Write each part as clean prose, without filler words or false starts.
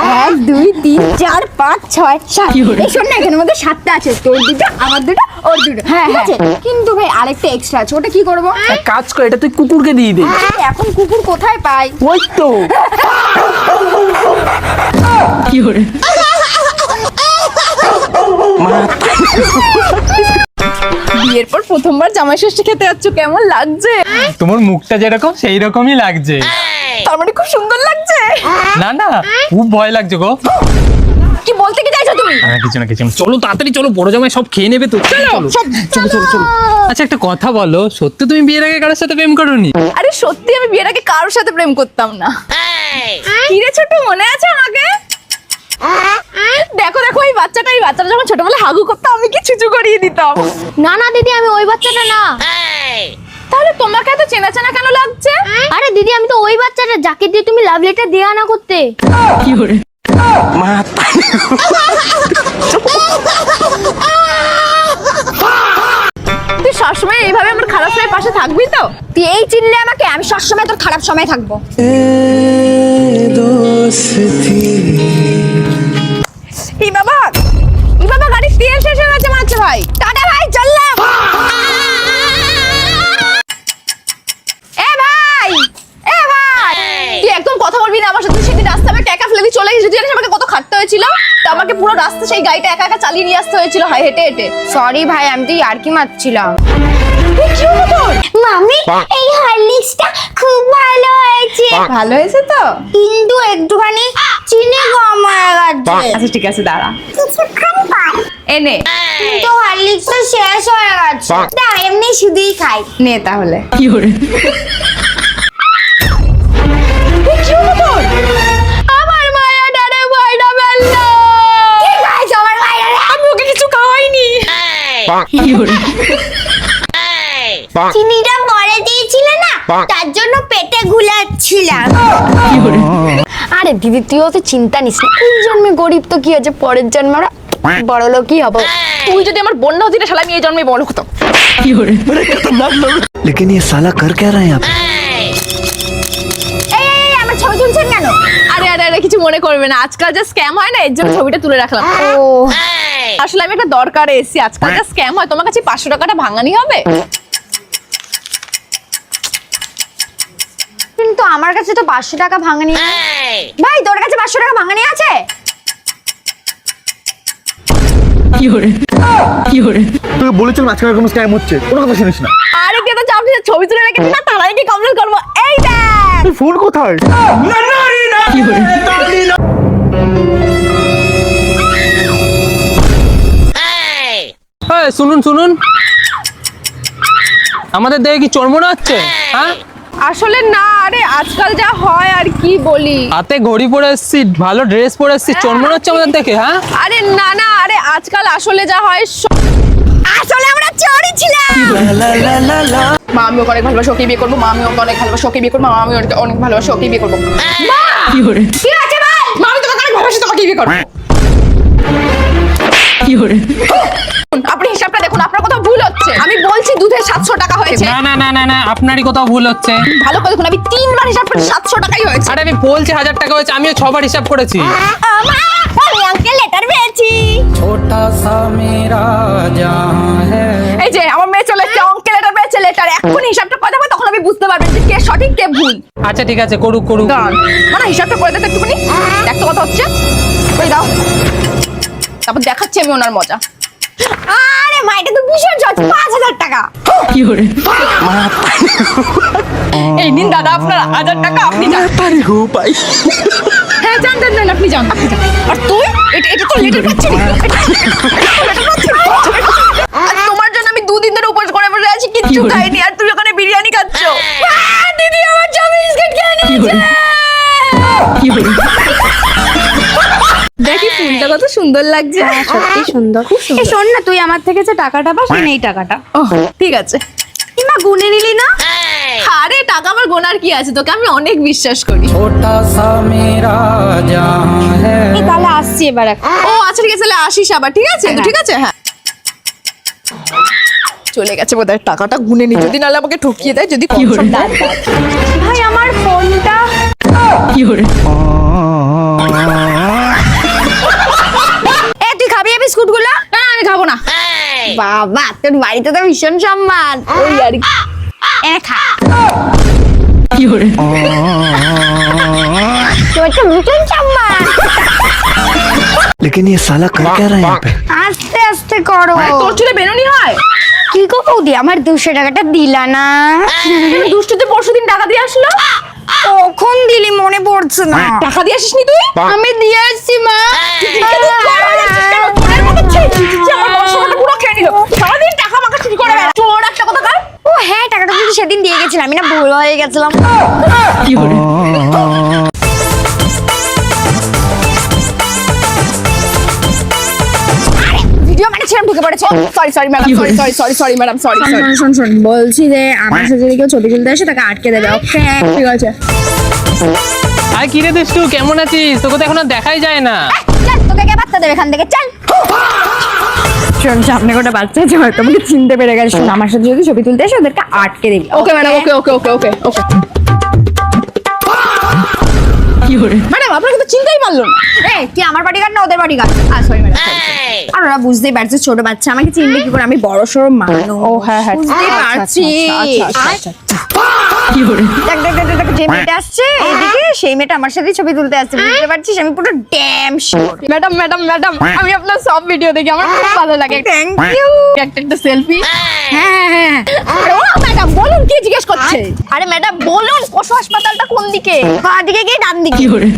1 2 3 4 5 6 7 এই শোন না, এখানে মধ্যে 7টা আছে, তোর দুটো আমার দুটো ওর দুটো, হ্যাঁ ঠিক আছে? কিন্তু ভাই আরেকটা এক্সট্রা আছে, ওটা কি করব? এক কাজ কর, এটা তুই কুকুরকে দিয়ে দে। এখন কুকুর কোথায় পাই? ওই তো কি করে বিয়ের পর প্রথমবার জামাই ষষ্ঠী খেতে যাচ্ছ, কেমন লাগছে? তোমার মুখটা যেরকম সেই রকমই লাগছে। তার মানে খুব সুন্দর লাগছে। না না, খুব ভয় লাগছে গো। কি বলতে কি চাইছো তুমি? কিছু না কিছু না, চলো তাড়াতাড়ি চলো, বড় জামাই সব খেয়ে নেবে তো। চলো চলো চলো চলো। আচ্ছা একটা কথা বলো, সত্যি তুমি বিয়ের আগে কারোর সাথে প্রেম করোনি? আরে সত্যি আমি বিয়ের আগে কারোর সাথে প্রেম করতাম না। কি রে ছোট, মনে আছে আমাকে? দেখো দেখো এই বাচ্চাটা যখন ছোটবেলায় হাগু করতো আমি কি চুচু করিয়ে দিতাম। না না দিদি, আমি ওই বাচ্চাটা না। তাহলে তোমাকে এত চেনা চেনা কেন লাগছে? আরে দিদি, আমি তো ওই বাচ্চাটা যাকে দিয়ে তুমি লাভ লেটার দেয়া না করতে। কি করে তুই সবসময় এইভাবে আমার খারাপ সময় পাশে থাকবি তো? তুই এই চিনলে আমাকে, আমি সবসময় তোর খারাপ সময় থাকবো। এই বাবা গাড়ির তেল শেষ হয়ে গেছে মনে হচ্ছে ভাই। টাটা ভাই, চললাম। এ ভাই তুই একদম কথা বলবি না আমার সাথে। সেদিন রাস্তা আমি একা ফেলে দিয়ে চলে গেছি, জানিস আমাকে কত খাটতে হয়েছিল? তো আমাকে পুরো রাস্তা সেই গাড়িটা একা একা চালিয়ে নিয়ে আসতে হয়েছিল, হাই হেঁটে হেঁটে। সরি ভাই, আমি তো ইয়ার্কি মারছিলাম। কি হলো তোর? মামি, এই হরলিক্সটা খুব ভালো হয়েছে। ভালো হয়েছে তো? কিন্তু একটুখানি চিনি কম হয়ে গেছে। আচ্ছা ঠিক আছে, দাঁড়া কিছুক্ষণ পর এনে কিন্তু হরলিক্সটা শেষ হয়ে গেছে। দাও, এমনি শুধুই খাই। নে তাহলে। কি করে কি হলো তোর? আমার মায়াটারে ভয়টা ফেললো। কি খাইছো আমার ভাইরা? আমি ওকে কিছু খাওয়াইনি। কি করে চিনিটা পরে দিয়েছিলে না, তার জন্য পেটে গুলাচ্ছিলাম। কি করে আরে দিদি, তুইও তো চিন্তা নিস না। এই জন্মে গরিব তো কি আছে, পরের জন্মে আমরা বড় লোকই হবো। তুই যদি আমার বোন না হতি না, শালা আমি এই জন্মে বড় হতাম। কি করে लेकिन ये साला कर क्या रहा है यहाँ पे? এই আমার ছবি তুলছেন কেন? আরে আরে আরে কিছু মনে করবে না, আজকাল যা স্ক্যাম হয় না, এর জন্য ছবিটা তুলে রাখলাম। ও আসলে আমি একটা দরকারে এসেছি। আজকাল যা স্ক্যাম হয়, তোমার কাছে 500 টাকাটা ভাঙানি হবে? কিন্তু আমার কাছে তো 500 টাকা ভাঙানি। ভাই, তোর কাছে 500 টাকা ভাঙানি আছে? কি করে কি করে তুই বলেছিল মাঝখানে কোনো স্ক্যাম হচ্ছে, কোনো কথা শুনিস না। আরে কে তো চাপনি ছবি তুলে রেখেছি না, তারাই কি কমপ্লেন করবো? এই দেখ তুই ফোন কোথায়? কি করে শুনুন শুনুন, আমাদের দেখে কি চোর মনে হচ্ছে? হ্যাঁ, আসলে না, আরে আজকাল যা হয় আর কি বলি। হাতে ঘড়ি পরে এসছি, ভালো ড্রেস পরে এসছি, চোর মনে হচ্ছে আমাদের দেখে? হ্যাঁ আরে না না, আরে আজকাল আসলে যা হয় আসলে আমরা চোরই ছিলাম। মা আমি ওকে অনেক ভালোবাসি, ওকে বিয়ে করবো। মা আমি ওকে অনেক ভালোবাসি, ওকে বিয়ে করবো। মা আমি ওকে অনেক ভালোবাসি, ওকে বিয়ে করবো। কি করে কি আছে ভাই? মা আমি তোমাকে অনেক ভালোবাসি, তোমাকে বিয়ে করবো। কি করে আপনি হিসাবটা দেখুন, আপনার কোথাও ভুল হচ্ছে। আমি বলছি দুধে 700 টাকা হয়েছে। না না না না না, আপনারই কোথাও ভুল হচ্ছে। ভালো করে দেখুন, আমি 3 বার হিসাব করেছি, 700 টাকাই হয়েছে। আরে আমি বলছি 1000 টাকা হয়েছে, আমিও 6 বার হিসাব করেছি। আমি আঙ্কেল লেটার পেয়েছি। এই যে আমার মেয়ে চলে এসেছে, অঙ্কে লেটার পেয়েছে। লেটার এখন হিসাবটা করে দেবো, তখন আমি বুঝতে পারবেন যে কে সঠিক কে ভুল। আচ্ছা ঠিক আছে, করুক করুক। দাঁড়ান, মানে হিসাবটা করে দিতে একটুখানি। দেখতে কথা হচ্ছে, ওই দাও। তারপর দেখাচ্ছি আমি ওনার মজা। আরে মা, এটা তো ভীষণ সহজ, 5000 টাকা। কি করে এই নিন দাদা আপনার 1000 টাকা, আপনি যান। হ্যাঁ যান যান যান, আপনি যান আপনি যান। আর তুই এটা তো লেটার পাচ্ছি না। আর তোমার জন্য আমি 2 দিন ধরে উপোস করে বসে আছি, কিচ্ছু করে? খাইনি, আর তুই ওখানে বিরিয়ানি খাচ্ছ। দিদি আমার জমি বিস্কিট খেয়ে কি করে নিয়েছে। কি করে দেখি ফুলটা কত সুন্দর লাগছে। সত্যি সুন্দর, খুব সুন্দর। এই শোন না, তুই আমার থেকে যে টাকাটা পাস, এই টাকাটা। ঠিক আছে। মা, গুনে নিলি না? আরে টাকা আমার গোনার কি আছে, তোকে আমি অনেক বিশ্বাস করি। এই তাহলে আসছি এবার এখন। ও আচ্ছা ঠিক আছে, তাহলে আসিস আবার। ঠিক আছে ঠিক আছে, হ্যাঁ চলে গেছে বোধহয়। টাকাটা গুনে নি, যদি নাহলে আমাকে ঠকিয়ে দেয়। যদি কি করে? ভাই আমার ফোনটা কি করে বাবা তোর বাড়িতে তো ভীষণ সম্মান। ওই আর কি। খা, 有人， তোর তো ভীষণ সম্মান। लेकिन ये साला कर क्या रहा है यहाँ पे? আস্তে আস্তে করো। তোর চুলে বেরোনি হয়? কি গো বৌদি, আমার 200 টাকাটা দিলা না? দুষ্টুতে পরশুদিন টাকা দিয়ে আসলো। কখন দিলি মনে পড়ছে না। টাকা দিয়ে আসিসনি তুই? আমি দিয়ে আসছি মা। চোরের মতো ছি, আমার 500 টাকা পুরো খেয়ে নিল। সারাদিন টাকা মাখা চুরি করে বেড়া। চোর একটা কথা কয়। ও হ্যাঁ, টাকাটা কিন্তু সেদিন দিয়ে গেছিলাম, আমি না ভুল হয়ে গেছিলাম। 有人， ভিডিও মানে ছিলাম ঢুকে পড়েছে। সরি ম্যাডাম, কি হলো? Sorry madam, sorry. শোন বলছি যে আমার সাথে যদি কেউ ছবি তুলতে আসে তাকে আটকে দেবে। ওকে ঠিক আছে। আর কি রে দুষ্টু, কেমন আছিস? তোকে তো এখন আর দেখাই যায় না। চল, তোকে কে বার্তা দেবে এখান থেকে, চল। শোন, সামনে একটা বাচ্চা আছে, হয়তো আমাকে চিনতে পেরে গেছে। শোন, আমার সাথে যদি ছবি তুলতে আসে ওদেরকে আটকে দিবি। ওকে ম্যাডাম, ওকে।有人， ম্যাডাম আপনাকে তো চিন্তাই মারলো না। এই তুই আমার বাড়িঘর না ওদের বাড়িঘর? Sorry madam. আর ওরা বুঝতেই পারছে ছোট বাচ্চা, আমাকে চিনবে কি করে, আমি বড় সড়ো মানুষ। ও হ্যাঁ, বুঝতেই পারছি। আচ্ছা। 有人， দেখ, যে মেয়েটা আসছে এদিকে, সেই মেয়েটা আমার সাথে ছবি তুলতে আসছে, বুঝতে পারছিস? আমি পুরো ড্যাম শিওর। ম্যাডাম আমি আপনার সব ভিডিও দেখি, আমার খুব ভালো লাগে। Thank you. একটা সেলফি। হ্যাঁ। ও ম্যাডাম বলুন, কি জিজ্ঞেস করছে? আরে ম্যাডাম বলুন, পশু হাসপাতালটা কোন দিকে? বাঁ দিকে কি ডান দিকে? 有人，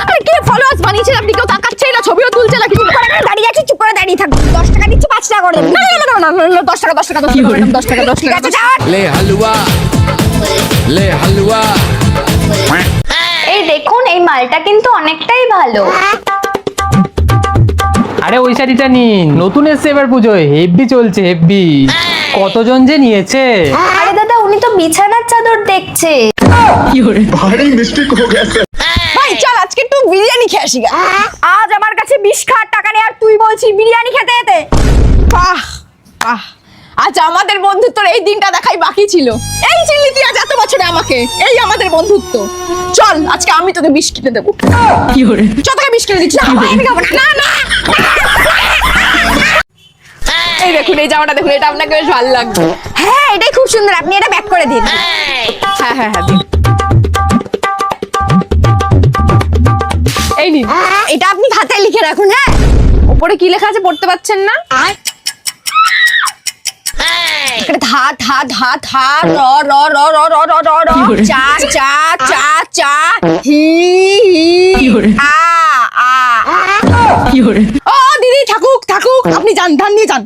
আরে কি ফলোয়ার্স বানিয়েছেন আপনি? কেউ তাকাচ্ছেই না, ছবিও তুলছে না, কিছু করে না। দাঁড়িয়ে আছি, চুপ করে দাঁড়িয়ে থাক। 10 টাকা দিচ্ছি, 5 টাকা করে দেবো। না 10 টাকা ম্যাডাম, 10 টাকা। ঠিক আছে, ছাড়। ले हलवा ले हलवा এই দেখুন, এই মালটা কিন্তু অনেকটাই ভালো। আরে ওই শাড়িটা নিন, নতুন এসছে এবার পুজোয়, হেভি চলছে হেভি। কতজন যে নিয়েছে। আরে দাদা, উনি তো বিছানার চাদর দেখছে। 有人， भारी मिस्टेक हो गया सर। ভাই চল আজকে একটু বিরিয়ানি খেয়ে আসি গা। আজ আমার কাছে 20 খাওয়ার টাকা নেই, আর তুই বলছিস বিরিয়ানি খেতে যেতে? বাহ আজ আমাদের বন্ধুত্বর এই দিনটা দেখাই বাকি ছিল। এই চিল্লি তুই আজ এত বছরে আমাকে, এই আমাদের বন্ধুত্ব। চল আজকে আমি তোকে বিষ কিনে দেবো। 有人， চল তোকে বিষ কিনে দিচ্ছি। না, আমি খাবো না। না এই দেখুন, এই জামাটা দেখুন, এটা আপনাকে বেশ ভালো লাগবে। হ্যাঁ, এটাই খুব সুন্দর, আপনি এটা ব্যাক করে দিন। হ্যাঁ দিন। এই নিন। এটা আপনি খাতায় লিখে রাখুন। হ্যাঁ, উপরে কি লেখা আছে পড়তে পাচ্ছেন না? ধা ধা ধা ধা র র র র র র র র চা চা চা চা হি হি 有人， আ আ 有人。 ও দিদি থাকুক, আপনি যান, ধান নিয়ে যান।